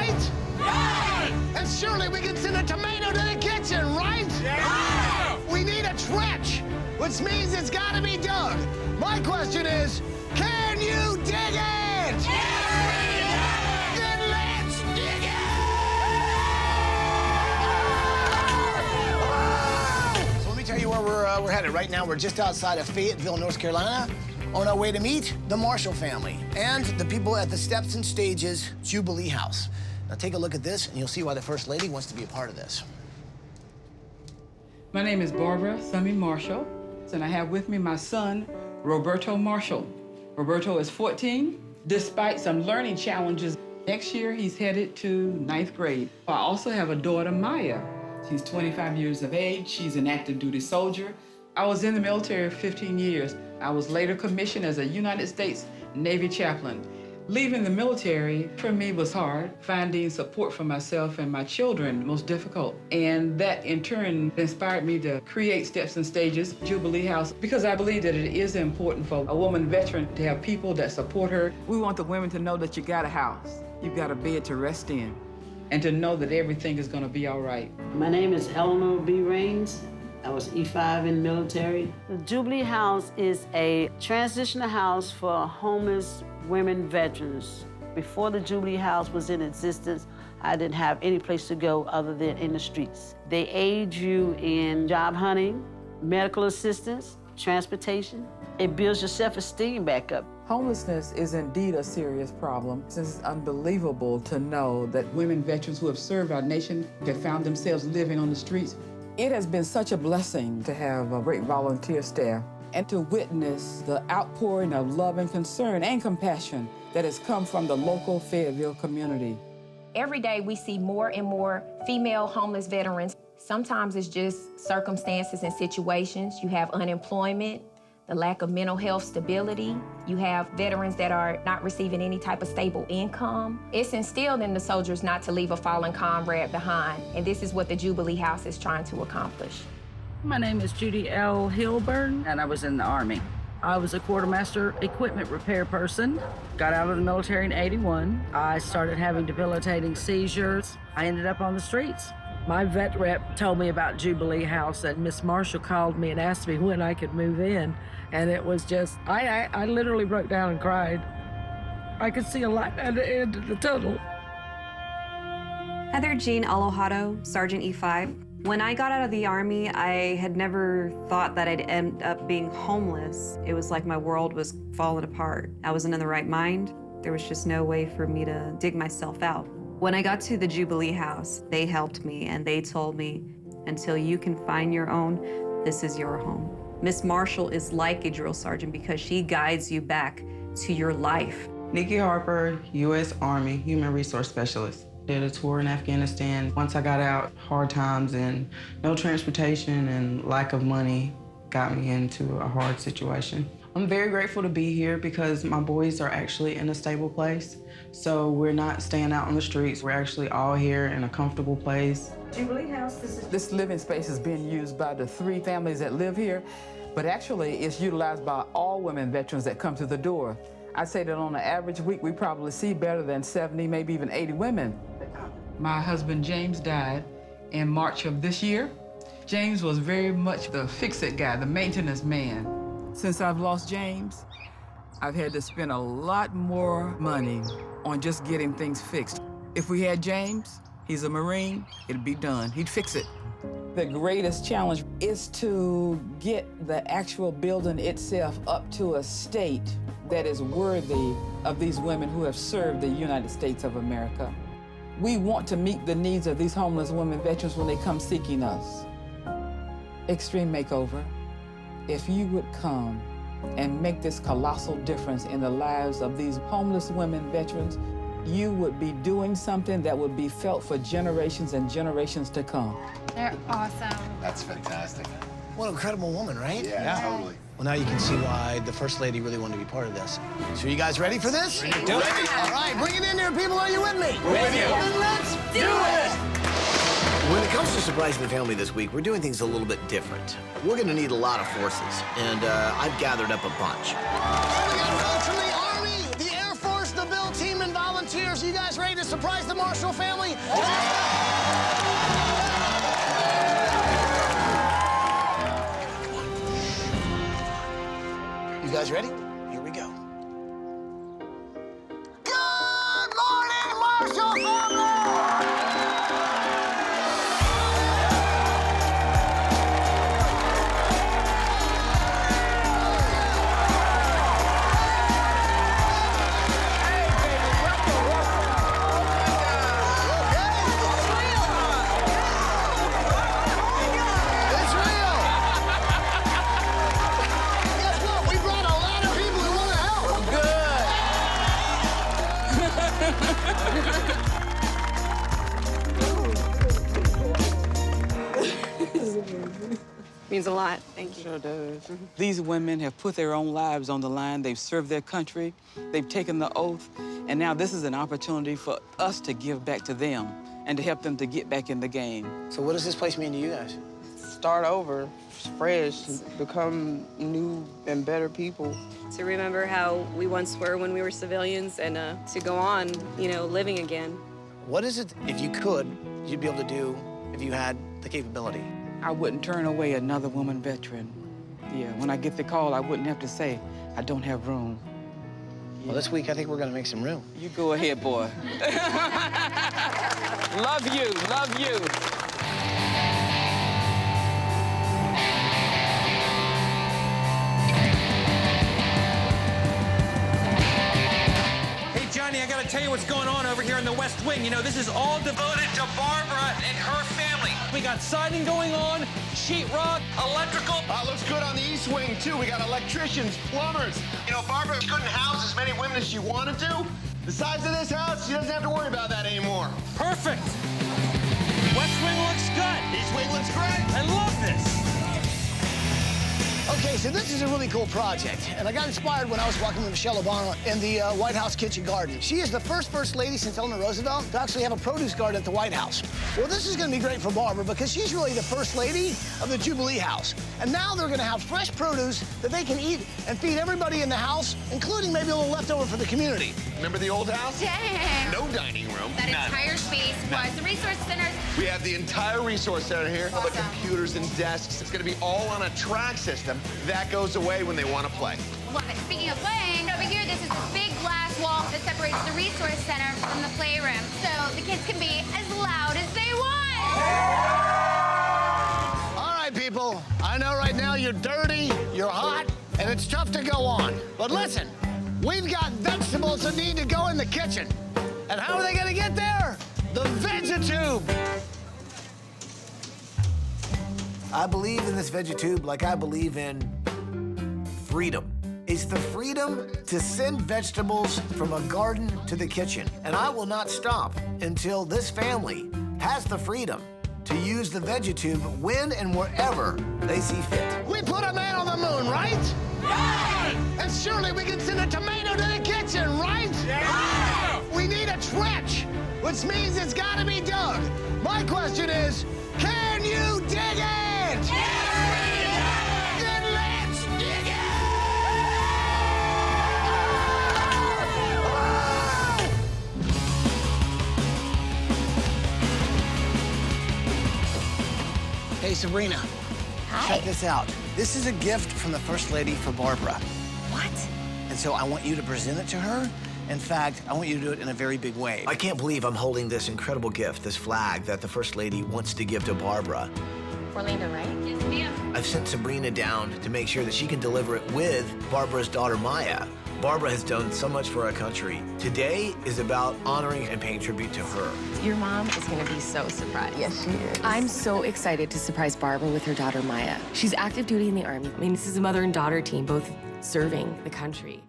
right? Right! And surely we can send a tomato to the kitchen, right? Yeah! We need a trench, which means it's gotta be dug. My question is, can you dig it? Yes! Then let's dig it! So let me tell you where we're headed. Right now, we're just outside of Fayetteville, North Carolina, on our way to meet the Marshall family and the people at the Steps and Stages Jubilee House. Now take a look at this, and you'll see why the First Lady wants to be a part of this. My name is Barbara Summy Marshall, and I have with me my son, Roberto Marshall. Roberto is 14. Despite some learning challenges, next year he's headed to 9th grade. I also have a daughter, Maya. She's 25 years of age. She's an active duty soldier. I was in the military 15 years. I was later commissioned as a United States Navy chaplain. Leaving the military for me was hard. Finding support for myself and my children most difficult. And that in turn inspired me to create Steps and Stages Jubilee House because I believe that it is important for a woman veteran to have people that support her. We want the women to know that you got a house, you've got a bed to rest in, and to know that everything is going to be all right. My name is Eleanor B. Raines. I was E5 in the military. The Jubilee House is a transitional house for homeless women veterans. Before the Jubilee House was in existence, I didn't have any place to go other than in the streets. They aid you in job hunting, medical assistance, transportation. It builds your self-esteem back up. Homelessness is indeed a serious problem. It's unbelievable to know that women veterans who have served our nation have found themselves living on the streets. It has been such a blessing to have a great volunteer staff and to witness the outpouring of love and concern and compassion that has come from the local Fayetteville community. Every day we see more and more female homeless veterans. Sometimes it's just circumstances and situations. You have unemployment, the lack of mental health stability. You have veterans that are not receiving any type of stable income. It's instilled in the soldiers not to leave a fallen comrade behind, and this is what the Jubilee House is trying to accomplish. My name is Judy L. Hilburn, and I was in the Army. I was a quartermaster equipment repair person. Got out of the military in '81. I started having debilitating seizures. I ended up on the streets. My vet rep told me about Jubilee House, and Miss Marshall called me and asked me when I could move in. And it was just, I literally broke down and cried. I could see a light at the end of the tunnel. Heather Jean Alojado, Sergeant E5. When I got out of the Army, I had never thought that I'd end up being homeless. It was like my world was falling apart. I wasn't in the right mind. There was just no way for me to dig myself out. When I got to the Jubilee House, they helped me and they told me, until you can find your own, this is your home. Miss Marshall is like a drill sergeant because she guides you back to your life. Nikki Harper, U.S. Army Human Resource Specialist. Did a tour in Afghanistan. Once I got out, hard times and no transportation and lack of money got me into a hard situation. I'm very grateful to be here because my boys are actually in a stable place. So we're not staying out on the streets. We're actually all here in a comfortable place. Jubilee House, This living space is being used by the 3 families that live here, but actually it's utilized by all women veterans that come to the door. I'd say that on an average week, we probably see better than 70, maybe even 80 women. My husband, James, died in March of this year. James was very much the fix-it guy, the maintenance man. Since I've lost James, I've had to spend a lot more money on just getting things fixed. If we had James, he's a Marine, it'd be done. He'd fix it. The greatest challenge is to get the actual building itself up to a state that is worthy of these women who have served the United States of America. We want to meet the needs of these homeless women veterans when they come seeking us. Extreme Makeover, if you would come and make this colossal difference in the lives of these homeless women veterans, you would be doing something that would be felt for generations and generations to come. They're awesome. That's fantastic. What an incredible woman, right? Yeah. Totally. Well, now you can see why the First Lady really wanted to be part of this. So you guys ready for this? Ready to do it. All right, bring it in here, people. Are you with me? With you. Then let's Do it! When it comes to surprising the family this week, we're doing things a little bit different. We're going to need a lot of forces, and I've gathered up a bunch. We got folks from the Army, the Air Force, the Bill team, and volunteers. You guys ready to to surprise the Marshall family? You guys ready? Here we go. Good morning, Marshall family! Means a lot. Thank you. Sure does. These women have put their own lives on the line. They've served their country. They've taken the oath. And now this is an opportunity for us to give back to them and to help them to get back in the game. So what does this place mean to you guys? Start over, fresh, become new and better people. To remember how we once were when we were civilians and to go on, you know, living again. What is it, if you could, you'd be able to do if you had the capability? I wouldn't turn away another woman veteran. Yeah, when I get the call, I wouldn't have to say, I don't have room. Well, this week, I think we're gonna make some room. You go ahead, boy. Love you, love you. Hey, Johnny, I gotta tell you what's going on over here in the West Wing. You know, this is all devoted to Barbara and her family. We got siding going on, sheetrock, electrical. Looks good on the East Wing, too. We got electricians, plumbers. You know, Barbara couldn't house as many women as she wanted to. The size of this house, she doesn't have to worry about that anymore. Perfect. West Wing looks good. East Wing looks great. I love this. Okay, so this is a really cool project, and I got inspired when I was walking with Michelle Obama in the White House kitchen garden. She is the first lady since Eleanor Roosevelt to actually have a produce garden at the White House. Well, this is gonna be great for Barbara because she's really the first lady of the Jubilee House. And now they're gonna have fresh produce that they can eat and feed everybody in the house, including maybe a little leftover for the community. Remember the old house? Dang. No dining room. That entire space was the resource center. We have the entire resource center here. All the Awesome. computers and desks. It's gonna be all on a track system. That goes away when they want to play. Love it. Speaking of playing, over here, this is the big glass wall that separates the resource center from the playroom. So the kids can be as loud as they want. All right, people, I know right now you're dirty, you're hot, and it's tough to go on. But listen, we've got vegetables that need to go in the kitchen. And how are they gonna get there? The VegiTube. I believe in this VegiTube like I believe in freedom. It's the freedom to send vegetables from a garden to the kitchen. And I will not stop until this family has the freedom to use the VegiTube when and wherever they see fit. We put a man on the moon, right? Yeah! And surely we can send a tomato to the kitchen, right? Yeah! We need a trench, which means it's gotta be dug. My question is, can you dig it? Yes! Then let's dig it! Hey, Sabrina. Hi. Check this out. This is a gift from the First Lady for Barbara. What? And so I want you to present it to her. In fact, I want you to do it in a very big way. I can't believe I'm holding this incredible gift, this flag that the First Lady wants to give to Barbara. Orlando, right? Yes, ma'am. I've sent Sabrina down to make sure that she can deliver it with Barbara's daughter, Maya. Barbara has done so much for our country. Today is about honoring and paying tribute to her. Your mom is gonna be so surprised. Yes, she is. I'm so excited to surprise Barbara with her daughter, Maya. She's active duty in the Army. I mean, this is a mother and daughter team, both serving the country.